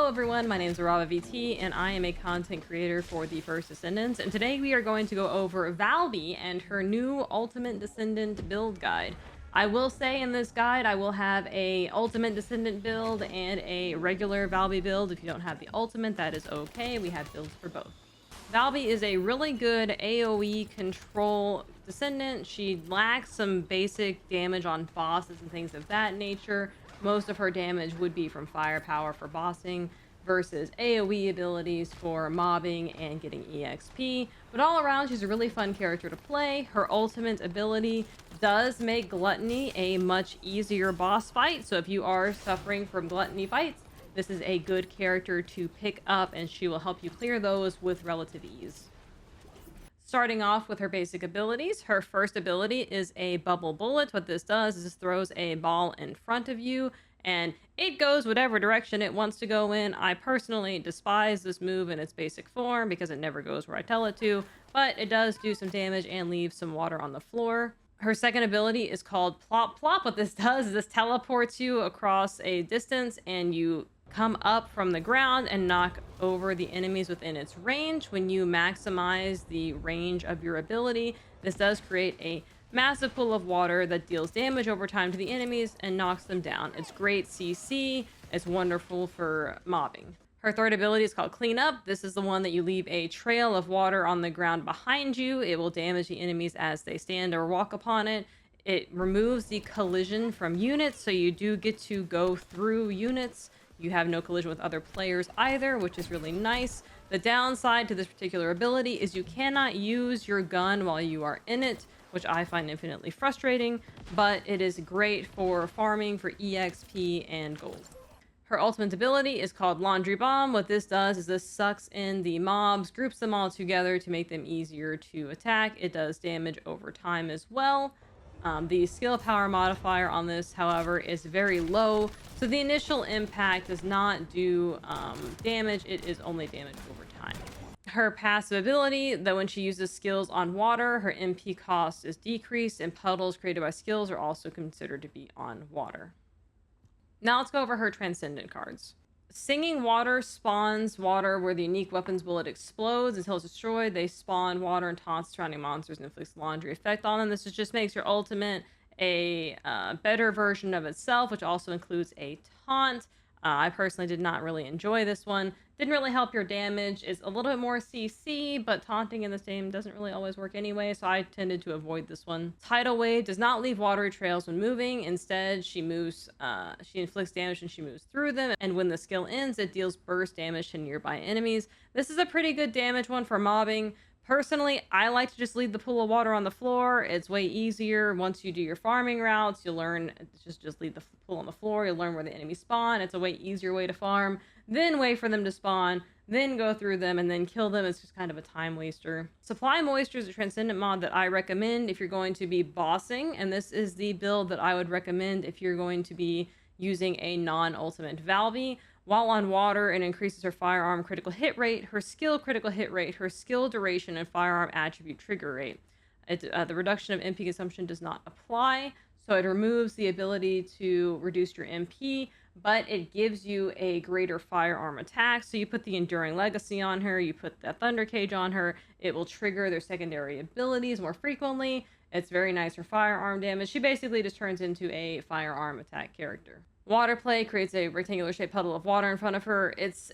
Hello everyone, my name is Arava VT and I am a content creator for the First Descendants, and today we are going to go over Valby and her new Ultimate Descendant build guide. I will say in this guide I will have a Ultimate Descendant build and a regular Valby build. If you don't have the Ultimate, that is okay, we have builds for both. Valby is a really good AoE control Descendant. She lacks some basic damage on bosses and things of that nature. Most of her damage would be from firepower for bossing versus AoE abilities for mobbing and getting EXP. But all around, she's a really fun character to play. Her ultimate ability does make Gluttony a much easier boss fight. So if you are suffering from Gluttony fights, this is a good character to pick up and she will help you clear those with relative ease. Starting off with her basic abilities, her first ability is a bubble bullet. What this does is this throws a ball in front of you and it goes whatever direction it wants to go in. I personally despise this move in its basic form because it never goes where I tell it to, but it does do some damage and leave some water on the floor. Her second ability is called Plop Plop. What this does is this teleports you across a distance and you come up from the ground and knock over the enemies within its range. When you maximize the range of your ability, this does create a massive pool of water that deals damage over time to the enemies and knocks them down. It's great CC. It's wonderful for mobbing. Her third ability is called Clean Up. This is the one that you leave a trail of water on the ground behind you. It will damage the enemies as they stand or walk upon it. It removes the collision from units, so you do get to go through units. You have no collision with other players either, which is really nice. The downside to this particular ability is you cannot use your gun while you are in it, which I find infinitely frustrating, but it is great for farming for EXP and gold. Her ultimate ability is called Laundry Bomb. What this does is this sucks in the mobs, groups them all together to make them easier to attack. It does damage over time as well. The skill power modifier on this, however, is very low, so the initial impact does not do damage. It is only damage over time. Her passive ability, that when she uses skills on water, her MP cost is decreased, and puddles created by skills are also considered to be on water. Now let's go over her Transcendent cards. Singing Water spawns water where the unique weapons bullet explodes. Until it's destroyed, they spawn water and taunts surrounding monsters and inflicts laundry effect on them. This just makes your ultimate a better version of itself, which also includes a taunt. I personally did not really enjoy this one. Didn't really help your damage. It's a little bit more CC, but taunting in this game doesn't really always work anyway, so I tended to avoid this one. Tidal Wave does not leave watery trails when moving. Instead, she inflicts damage when she moves through them, and when the skill ends, it deals burst damage to nearby enemies. This is a pretty good damage one for mobbing. Personally, I like to just leave the pool of water on the floor. It's way easier. Once you do your farming routes, you'll learn just leave the pool on the floor. You'll learn where the enemies spawn. It's a way easier way to farm. Then wait for them to spawn, then go through them, and then kill them. It's just kind of a time waster. Supply Moisture is a Transcendent mod that I recommend if you're going to be bossing, and this is the build that I would recommend if you're going to be using a non-ultimate Valby. While on water, it increases her firearm critical hit rate, her skill critical hit rate, her skill duration, and firearm attribute trigger rate. The reduction of MP consumption does not apply, so it removes the ability to reduce your MP, but it gives you a greater firearm attack. So you put the Enduring Legacy on her, you put the Thunder Cage on her, it will trigger their secondary abilities more frequently. It's very nice for firearm damage. She basically just turns into a firearm attack character. Water Play creates a rectangular shaped puddle of water in front of her. It's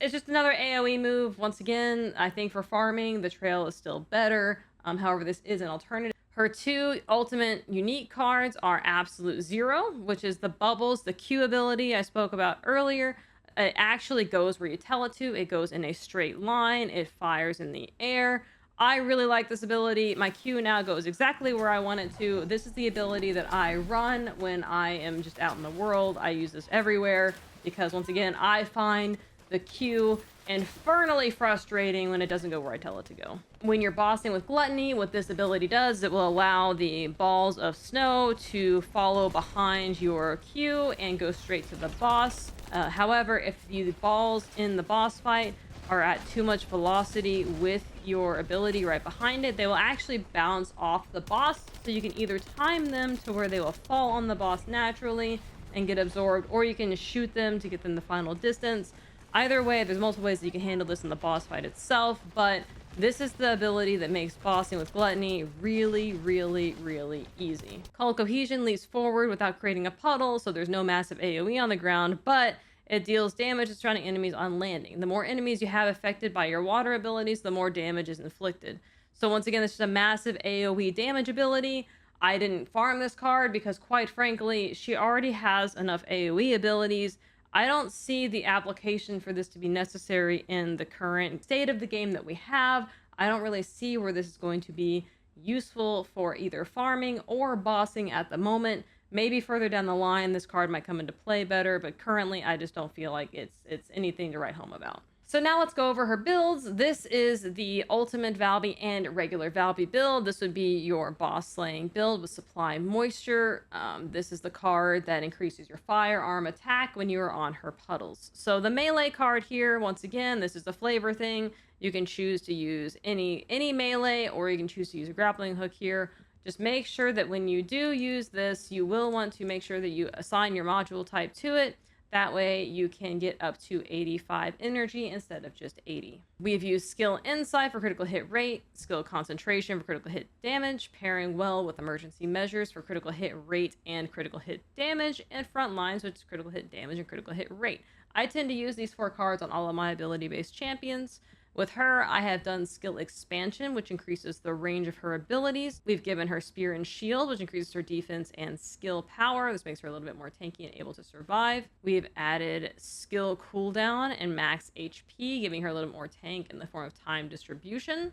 just another AoE move. Once again, I think for farming, the trail is still better. However, this is an alternative. Her two ultimate unique cards are Absolute Zero, which is the bubbles, the Q ability I spoke about earlier. It actually goes where you tell it to. It goes in a straight line. It fires in the air. I really like this ability. My Q now goes exactly where I want it to. This is the ability that I run when I am just out in the world. I use this everywhere because, once again, I find the Q infernally frustrating when it doesn't go where I tell it to go. When you're bossing with Gluttony, what this ability does, it will allow the balls of snow to follow behind your Q and go straight to the boss. However, if the balls in the boss fight are at too much velocity with your ability right behind it, they will actually bounce off the boss, so you can either time them to where they will fall on the boss naturally and get absorbed, or you can shoot them to get them the final distance. Either way, there's multiple ways that you can handle this in the boss fight itself, but this is the ability that makes bossing with Gluttony really, really, really easy. Call Cohesion leaps forward without creating a puddle, so there's no massive AoE on the ground, but it deals damage to surrounding enemies on landing. The more enemies you have affected by your water abilities, the more damage is inflicted. So once again, this is a massive AoE damage ability. I didn't farm this card because, quite frankly, she already has enough AoE abilities. I don't see the application for this to be necessary in the current state of the game that we have. I don't really see where this is going to be useful for either farming or bossing at the moment. Maybe further down the line, this card might come into play better, but currently I just don't feel like it's anything to write home about. So now let's go over her builds. This is the Ultimate Valby and regular Valby build. This would be your boss slaying build with Supply Moisture. This is the card that increases your firearm attack when you are on her puddles. So the melee card here, once again, this is the flavor thing. You can choose to use any melee, or you can choose to use a grappling hook here. Just make sure that when you do use this, you will want to make sure that you assign your module type to it. That way you can get up to 85 energy instead of just 80. We've used Skill Insight for critical hit rate, Skill Concentration for critical hit damage, pairing well with Emergency Measures for critical hit rate and critical hit damage, and Front Lines, which is critical hit damage and critical hit rate. I tend to use these 4 cards on all of my ability-based champions. With her, I have done Skill Expansion, which increases the range of her abilities. We've given her Spear and Shield, which increases her defense and skill power. This makes her a little bit more tanky and able to survive. We've added Skill Cooldown and Max HP, giving her a little more tank in the form of Time Distribution.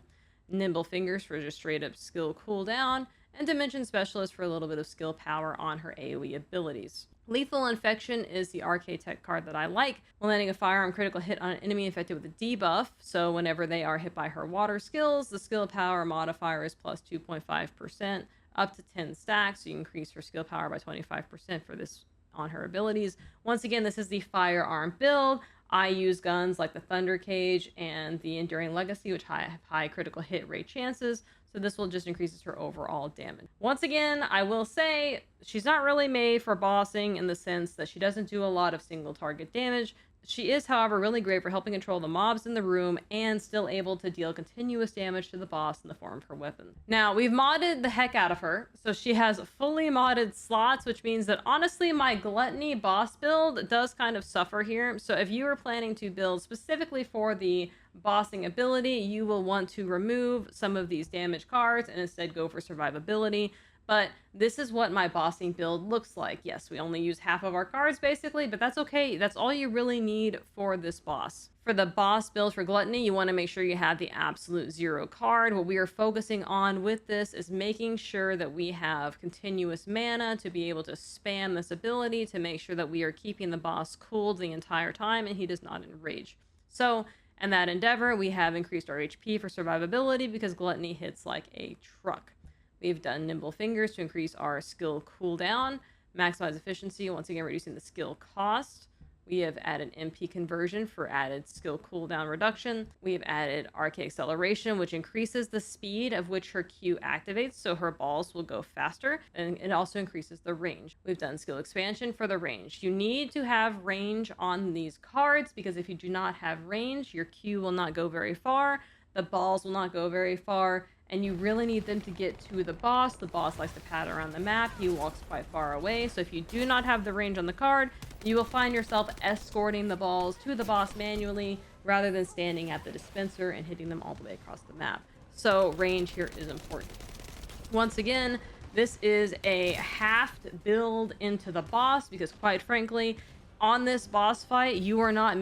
Nimble Fingers for just straight up skill cooldown. And Dimension Specialist for a little bit of skill power on her AoE abilities. Lethal Infection is the RK Tech card that I like. When landing a firearm critical hit on an enemy infected with a debuff, so whenever they are hit by her water skills, the skill power modifier is plus 2.5%, up to 10 stacks, so you increase her skill power by 25% for this on her abilities. Once again, this is the firearm build. I use guns like the Thunder Cage and the Enduring Legacy, which have high critical hit rate chances, so this will just increases her overall damage. Once again, I will say she's not really made for bossing in the sense that she doesn't do a lot of single target damage. She is, however, really great for helping control the mobs in the room and still able to deal continuous damage to the boss in the form of her weapon. Now, we've modded the heck out of her, so she has fully modded slots, which means that honestly, my Gluttony boss build does kind of suffer here. So if you are planning to build specifically for the bossing ability, you will want to remove some of these damage cards and instead go for survivability. But this is what my bossing build looks like. Yes, we only use half of our cards basically, but that's okay. That's all you really need for this boss. For the boss build for Gluttony, you want to make sure you have the absolute 0 card. What we are focusing on with this is making sure that we have continuous mana to be able to spam this ability to make sure that we are keeping the boss cooled the entire time and he does not enrage. So in that endeavor, we have increased our HP for survivability because Gluttony hits like a truck. We've done Nimble Fingers to increase our skill cooldown, maximize efficiency, once again reducing the skill cost. We have added MP conversion for added skill cooldown reduction. We have added RK acceleration, which increases the speed of which her Q activates, so her balls will go faster, and it also increases the range. We've done skill expansion for the range. You need to have range on these cards because if you do not have range, your Q will not go very far, the balls will not go very far, and you really need them to get to the boss. The boss likes to pad around the map. He walks quite far away. So if you do not have the range on the card, you will find yourself escorting the balls to the boss manually rather than standing at the dispenser and hitting them all the way across the map. So range here is important. Once again, this is a halved build into the boss because quite frankly, on this boss fight, you are not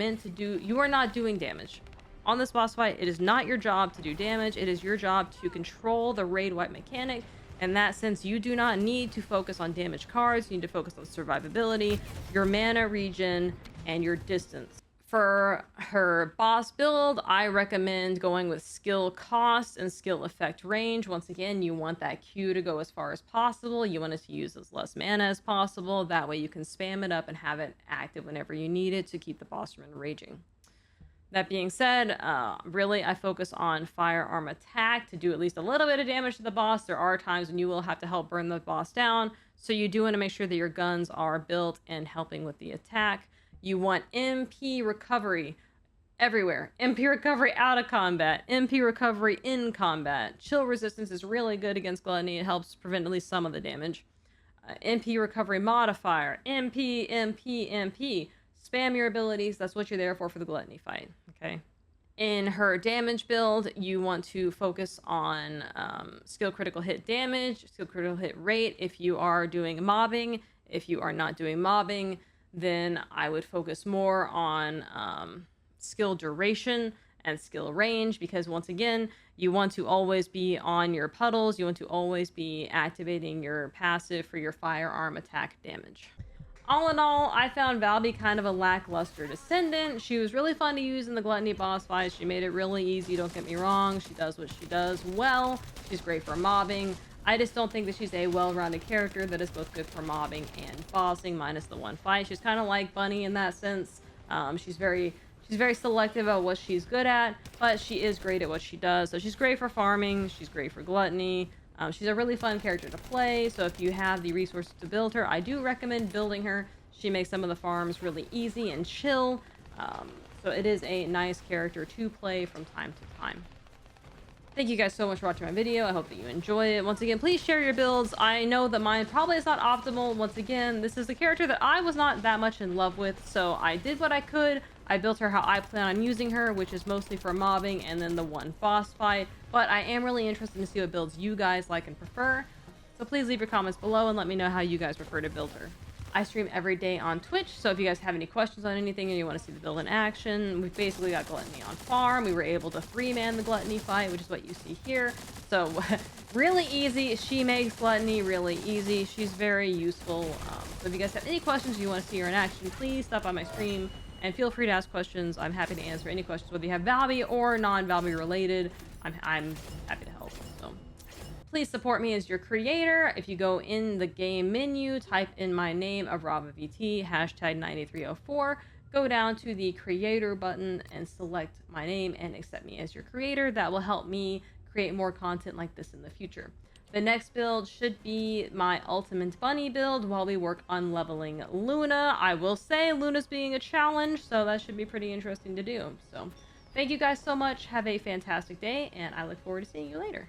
doing damage. On this boss fight, it is not your job to do damage. It is your job to control the raid wipe mechanic. In that sense, you do not need to focus on damage cards. You need to focus on survivability, your mana regen, and your distance. For her boss build, I recommend going with skill cost and skill effect range. Once again, you want that Q to go as far as possible. You want it to use as less mana as possible. That way you can spam it up and have it active whenever you need it to keep the boss from enraging. That being said, really I focus on firearm attack to do at least a little bit of damage to the boss. There are times when you will have to help burn the boss down, so you do want to make sure that your guns are built and helping with the attack. You want MP recovery everywhere. MP recovery out of combat. MP recovery in combat. Chill resistance is really good against Gluttony. It helps prevent at least some of the damage. MP recovery modifier. MP, MP, MP. Spam your abilities. That's what you're there for the Gluttony fight. Okay. In her damage build, you want to focus on skill critical hit damage, skill critical hit rate if you are doing mobbing. If you are not doing mobbing, then I would focus more on skill duration and skill range, because once again, you want to always be on your puddles. You want to always be activating your passive for your firearm attack damage. All in all, I found Valby kind of a lackluster Descendant. She was really fun to use in the Gluttony boss fight. She made it really easy, don't get me wrong. She does what she does well. She's great for mobbing. I just don't think that she's a well-rounded character that is both good for mobbing and bossing, minus the one fight. She's kind of like Bunny in that sense. She's very selective about what she's good at, but she is great at what she does. So she's great for farming. She's great for Gluttony. She's a really fun character to play, so if you have the resources to build her, I do recommend building her. She makes some of the farms really easy and chill, so it is a nice character to play from time to time. Thank you guys so much for watching my video. I hope that you enjoy it. Once again, please share your builds. I know that mine probably is not optimal. Once again, this is a character that I was not that much in love with, so I did what I could. I built her how I plan on using her, which is mostly for mobbing and then the one boss fight. But I am really interested to see what builds you guys like and prefer. So please leave your comments below and let me know how you guys prefer to build her. I stream every day on Twitch, so if you guys have any questions on anything and you want to see the build in action, we've basically got Gluttony on farm. We were able to 3-man the Gluttony fight, which is what you see here. So really easy. She makes Gluttony really easy. She's very useful. So if you guys have any questions you want to see her in action, please stop by my stream and feel free to ask questions. I'm happy to answer any questions, whether you have Valby or non-Valby related. I'm happy to help. So please support me as your creator. If you go in the game menu, type in my name, AravaVT, hashtag 9304, go down to the creator button and select my name and accept me as your creator. That will help me create more content like this in the future. The next build should be my Ultimate Bunny build while we work on leveling Luna. I will say Luna's being a challenge, so that should be pretty interesting to do. So thank you guys so much. Have a fantastic day, and I look forward to seeing you later.